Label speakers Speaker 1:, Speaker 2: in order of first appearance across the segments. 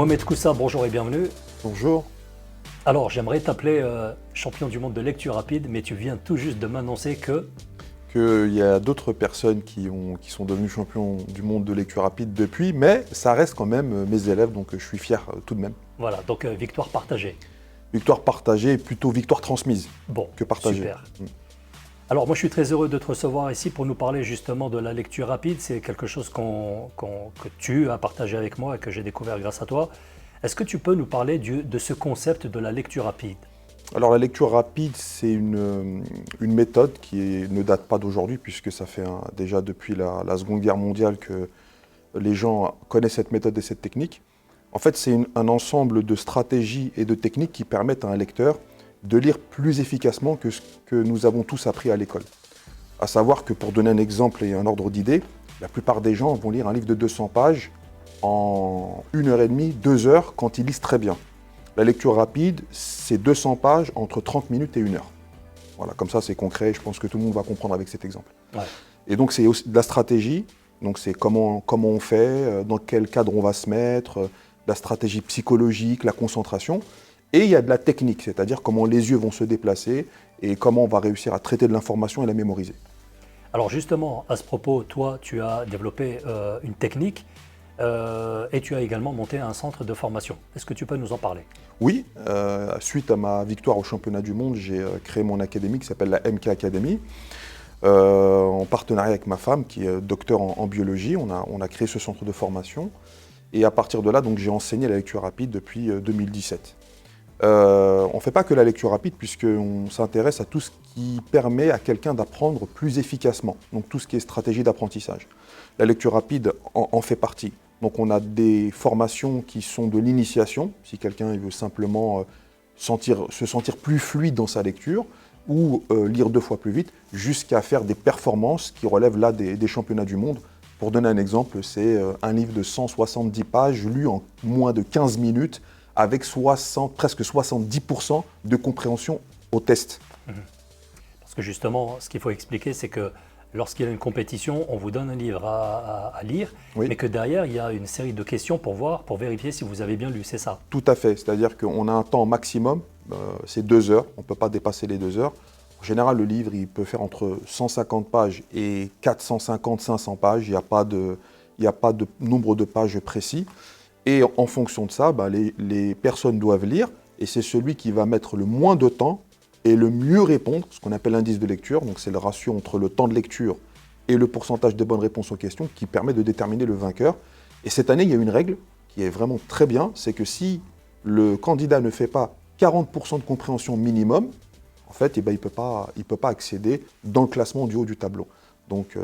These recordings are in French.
Speaker 1: Mohamed Koussa, bonjour et bienvenue.
Speaker 2: Bonjour.
Speaker 1: Alors, j'aimerais t'appeler champion du monde de lecture rapide, mais tu viens tout juste de m'annoncer que...
Speaker 2: Qu'il y a d'autres personnes qui sont devenues champions du monde de lecture rapide depuis, mais ça reste quand même mes élèves, donc je suis fier tout de même.
Speaker 1: Voilà, donc victoire partagée.
Speaker 2: Victoire partagée, plutôt victoire transmise
Speaker 1: Bon,
Speaker 2: que partagée.
Speaker 1: super. Alors, moi, je suis très heureux de te recevoir ici pour nous parler justement de la lecture rapide. C'est quelque chose que tu as partagé avec moi et que j'ai découvert grâce à toi. Est-ce que tu peux nous parler de ce concept de la lecture rapide ?
Speaker 2: Alors la lecture rapide, c'est une méthode qui ne date pas d'aujourd'hui, puisque ça fait déjà depuis la Seconde Guerre mondiale que les gens connaissent cette méthode et cette technique. En fait, c'est un ensemble de stratégies et de techniques qui permettent à un lecteur de lire plus efficacement que ce que nous avons tous appris à l'école. À savoir que, pour donner un exemple et un ordre d'idée, la plupart des gens vont lire un livre de 200 pages en 1h30, 2 heures, quand ils lisent très bien. La lecture rapide, c'est 200 pages entre 30 minutes et 1 heure. Voilà, comme ça c'est concret, je pense que tout le monde va comprendre avec cet exemple.
Speaker 1: Ouais.
Speaker 2: Et donc c'est aussi de la stratégie, donc c'est comment on fait, dans quel cadre on va se mettre, la stratégie psychologique, la concentration. Et il y a de la technique, c'est-à-dire comment les yeux vont se déplacer et comment on va réussir à traiter de l'information et la mémoriser.
Speaker 1: Alors justement, à ce propos, toi, tu as développé une technique et tu as également monté un centre de formation. Est-ce que tu peux nous en parler ?
Speaker 2: Oui, suite à ma victoire au championnat du monde, j'ai créé mon académie qui s'appelle la MK Academy, en partenariat avec ma femme qui est docteur en biologie. On a créé ce centre de formation et à partir de là, donc, j'ai enseigné la lecture rapide depuis 2017. On ne fait pas que la lecture rapide puisqu'on s'intéresse à tout ce qui permet à quelqu'un d'apprendre plus efficacement, donc tout ce qui est stratégie d'apprentissage. La lecture rapide en fait partie. Donc on a des formations qui sont de l'initiation, si quelqu'un veut simplement se sentir plus fluide dans sa lecture, ou lire 2 fois plus vite, jusqu'à faire des performances qui relèvent là des championnats du monde. Pour donner un exemple, c'est un livre de 170 pages lu en moins de 15 minutes, avec presque 70% de compréhension au test.
Speaker 1: Parce que justement, ce qu'il faut expliquer, c'est que lorsqu'il y a une compétition, on vous donne un livre à lire,
Speaker 2: Oui.
Speaker 1: mais que derrière, il y a une série de questions pour vérifier si vous avez bien lu, c'est ça ?
Speaker 2: Tout à fait, c'est-à-dire qu'on a un temps maximum, c'est 2 heures, on ne peut pas dépasser les 2 heures. En général, le livre, il peut faire entre 150 pages et 450-500 pages, il n'y a pas de nombre de pages précis. Et en fonction de ça, les personnes doivent lire, et c'est celui qui va mettre le moins de temps et le mieux répondre, ce qu'on appelle l'indice de lecture, donc c'est le ratio entre le temps de lecture et le pourcentage de bonnes réponses aux questions qui permet de déterminer le vainqueur. Et cette année, il y a une règle qui est vraiment très bien, c'est que si le candidat ne fait pas 40% de compréhension minimum, en fait, il ne peut pas accéder dans le classement du haut du tableau. Donc,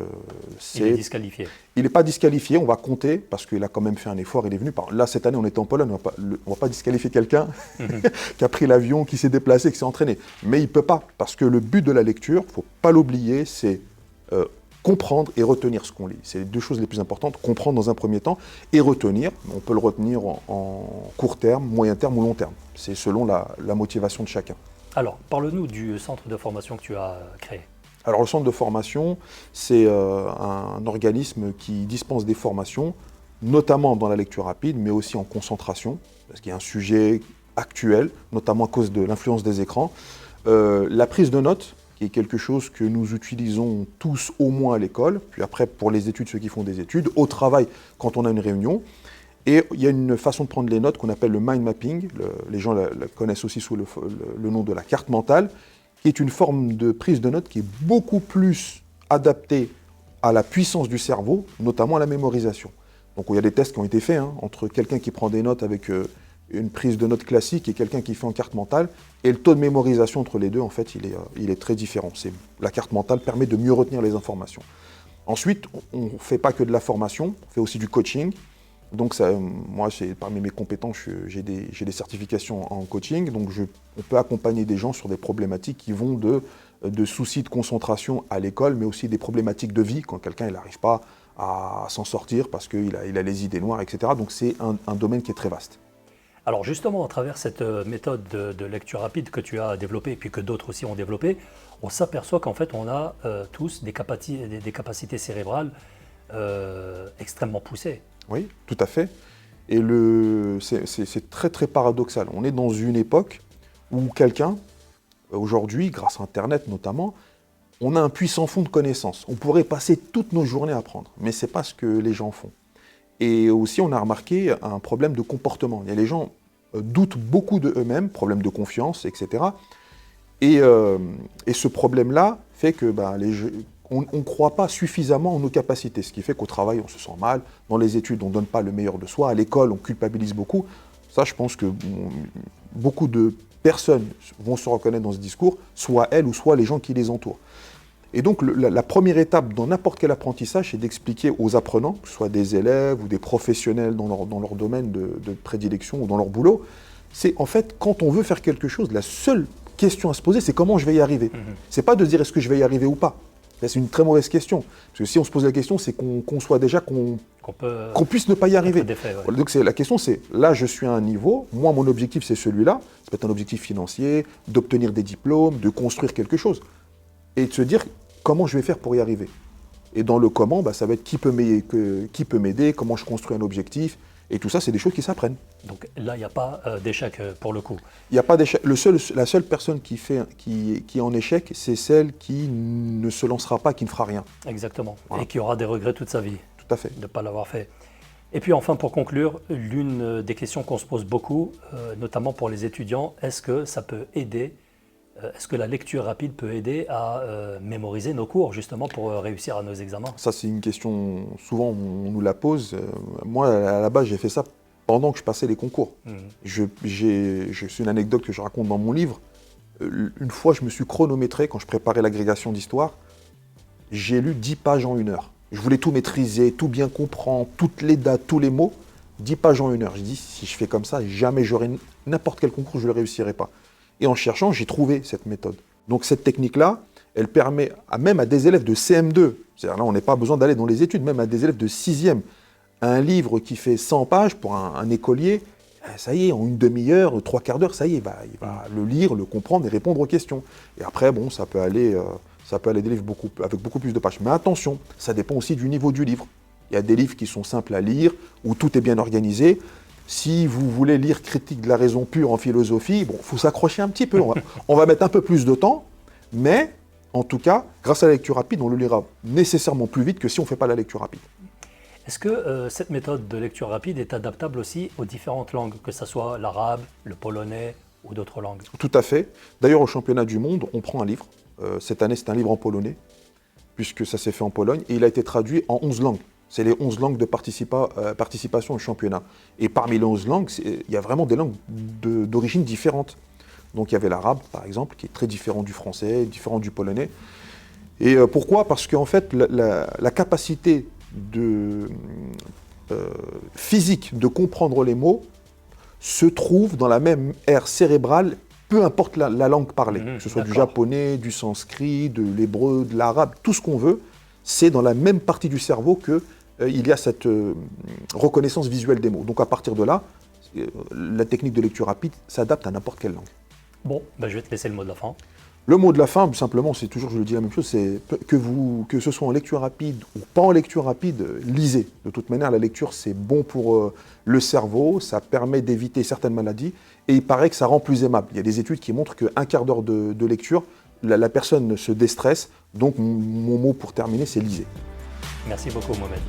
Speaker 1: il est disqualifié.
Speaker 2: Il n'est pas disqualifié, on va compter, parce qu'il a quand même fait un effort, il est venu. Là, cette année, on était en Pologne, on ne va pas disqualifier quelqu'un qui a pris l'avion, qui s'est déplacé, qui s'est entraîné. Mais il ne peut pas, parce que le but de la lecture, il ne faut pas l'oublier, c'est comprendre et retenir ce qu'on lit. C'est les 2 choses les plus importantes, comprendre dans un premier temps et retenir. On peut le retenir en court terme, moyen terme ou long terme. C'est selon la motivation de chacun.
Speaker 1: Alors, parle-nous du centre de formation que tu as créé.
Speaker 2: Alors le centre de formation, c'est un organisme qui dispense des formations, notamment dans la lecture rapide, mais aussi en concentration, parce qu'il y a un sujet actuel, notamment à cause de l'influence des écrans. La prise de notes, qui est quelque chose que nous utilisons tous au moins à l'école, puis après pour les études, ceux qui font des études, au travail quand on a une réunion. Et il y a une façon de prendre les notes qu'on appelle le mind mapping, les gens la connaissent aussi sous le nom de la carte mentale, qui est une forme de prise de notes qui est beaucoup plus adaptée à la puissance du cerveau, notamment à la mémorisation. Donc il y a des tests qui ont été faits entre quelqu'un qui prend des notes avec une prise de notes classique et quelqu'un qui fait en carte mentale, et le taux de mémorisation entre les deux, en fait, il est très différent. La carte mentale permet de mieux retenir les informations. Ensuite, on ne fait pas que de la formation, on fait aussi du coaching. Donc moi, parmi mes compétences, j'ai des certifications en coaching, donc on peut accompagner des gens sur des problématiques qui vont de soucis de concentration à l'école, mais aussi des problématiques de vie, quand quelqu'un n'arrive pas à s'en sortir parce qu'il a les idées noires, etc. Donc c'est un domaine qui est très vaste.
Speaker 1: Alors justement, à travers cette méthode de lecture rapide que tu as développée, et puis que d'autres aussi ont développée, on s'aperçoit qu'en fait, on a tous des capacités cérébrales extrêmement poussées.
Speaker 2: Oui, tout à fait. Et c'est très très paradoxal. On est dans une époque où quelqu'un, aujourd'hui, grâce à Internet notamment, on a un puissant fond de connaissances. On pourrait passer toutes nos journées à apprendre, mais ce n'est pas ce que les gens font. Et aussi, on a remarqué un problème de comportement. Les gens doutent beaucoup d'eux-mêmes, problème de confiance, etc. Et ce problème-là fait que on ne croit pas suffisamment en nos capacités, ce qui fait qu'au travail, on se sent mal, dans les études, on ne donne pas le meilleur de soi, à l'école, on culpabilise beaucoup. Ça, je pense que beaucoup de personnes vont se reconnaître dans ce discours, soit elles ou soit les gens qui les entourent. Et donc, la première étape dans n'importe quel apprentissage, c'est d'expliquer aux apprenants, que ce soit des élèves ou des professionnels dans leur domaine de prédilection ou dans leur boulot, c'est en fait, quand on veut faire quelque chose, la seule question à se poser, c'est comment je vais y arriver. C'est pas de se dire est-ce que je vais y arriver ou pas. C'est une très mauvaise question. Parce que si on se pose la question, c'est qu'on conçoit déjà qu'on puisse ne pas y arriver.
Speaker 1: Ouais.
Speaker 2: Donc la question, c'est là, je suis à un niveau, moi, mon objectif, c'est celui-là. Ça peut être un objectif financier, d'obtenir des diplômes, de construire quelque chose. Et de se dire comment je vais faire pour y arriver. Et dans le comment, ça va être qui peut m'aider, comment je construis un objectif. Et tout ça, c'est des choses qui s'apprennent.
Speaker 1: Donc là, il n'y a pas d'échec pour le coup.
Speaker 2: Il n'y a pas d'échec. La seule personne qui est en échec, c'est celle qui ne se lancera pas, qui ne fera rien.
Speaker 1: Exactement.
Speaker 2: Voilà.
Speaker 1: Et qui aura des regrets toute sa vie.
Speaker 2: Tout à fait.
Speaker 1: De ne pas l'avoir fait. Et puis enfin, pour conclure, l'une des questions qu'on se pose beaucoup, notamment pour les étudiants, est-ce que ça peut aider, est-ce que la lecture rapide peut aider à mémoriser nos cours, justement, pour réussir à nos examens?
Speaker 2: Ça, c'est une question, souvent on nous la pose. Moi, à la base, j'ai fait ça pendant que je passais les concours. C'est une anecdote que je raconte dans mon livre. Une fois, je me suis chronométré quand je préparais l'agrégation d'histoire. J'ai lu 10 pages en 1 heure. Je voulais tout maîtriser, tout bien comprendre, toutes les dates, tous les mots. 10 pages en 1 heure. Je dis, si je fais comme ça, jamais j'aurai n'importe quel concours, je ne le réussirai pas. Et en cherchant, j'ai trouvé cette méthode. Donc cette technique-là, elle permet même à des élèves de CM2, c'est-à-dire là, on n'a pas besoin d'aller dans les études, même à des élèves de 6e, un livre qui fait 100 pages pour un écolier, ça y est, en une demi-heure, 3/4 d'heure, ça y est, il va le lire, le comprendre et répondre aux questions. Et après, ça peut aller des livres avec beaucoup plus de pages. Mais attention, ça dépend aussi du niveau du livre. Il y a des livres qui sont simples à lire, où tout est bien organisé. Si vous voulez lire Critique de la raison pure en philosophie, il faut s'accrocher un petit peu. On va mettre un peu plus de temps, mais en tout cas, grâce à la lecture rapide, on le lira nécessairement plus vite que si on ne fait pas la lecture rapide.
Speaker 1: Est-ce que cette méthode de lecture rapide est adaptable aussi aux différentes langues, que ce soit l'arabe, le polonais ou d'autres langues?
Speaker 2: Tout à fait. D'ailleurs, au championnat du monde, on prend un livre. Cette année, c'est un livre en polonais, puisque ça s'est fait en Pologne, et il a été traduit en 11 langues. C'est les 11 langues de participation au championnat. Et parmi les 11 langues, il y a vraiment des langues d'origine différentes. Donc il y avait l'arabe, par exemple, qui est très différent du français, différent du polonais. Et pourquoi? Parce qu'en fait, la capacité physique de comprendre les mots se trouve dans la même aire cérébrale, peu importe la langue parlée, que ce soit du japonais, du sanskrit, de l'hébreu, de l'arabe, tout ce qu'on veut, c'est dans la même partie du cerveau qu'il y a cette reconnaissance visuelle des mots. Donc à partir de là, la technique de lecture rapide s'adapte à n'importe quelle langue.
Speaker 1: Bon, je vais te laisser le mot de la fin.
Speaker 2: Le mot de la fin, simplement, c'est toujours, je le dis la même chose, c'est que ce soit en lecture rapide ou pas en lecture rapide, lisez. De toute manière, la lecture, c'est bon pour le cerveau, ça permet d'éviter certaines maladies, et il paraît que ça rend plus aimable. Il y a des études qui montrent qu'un quart d'heure de lecture, la personne se déstresse. Donc mon mot pour terminer, c'est lisez.
Speaker 1: Merci beaucoup, Mohamed.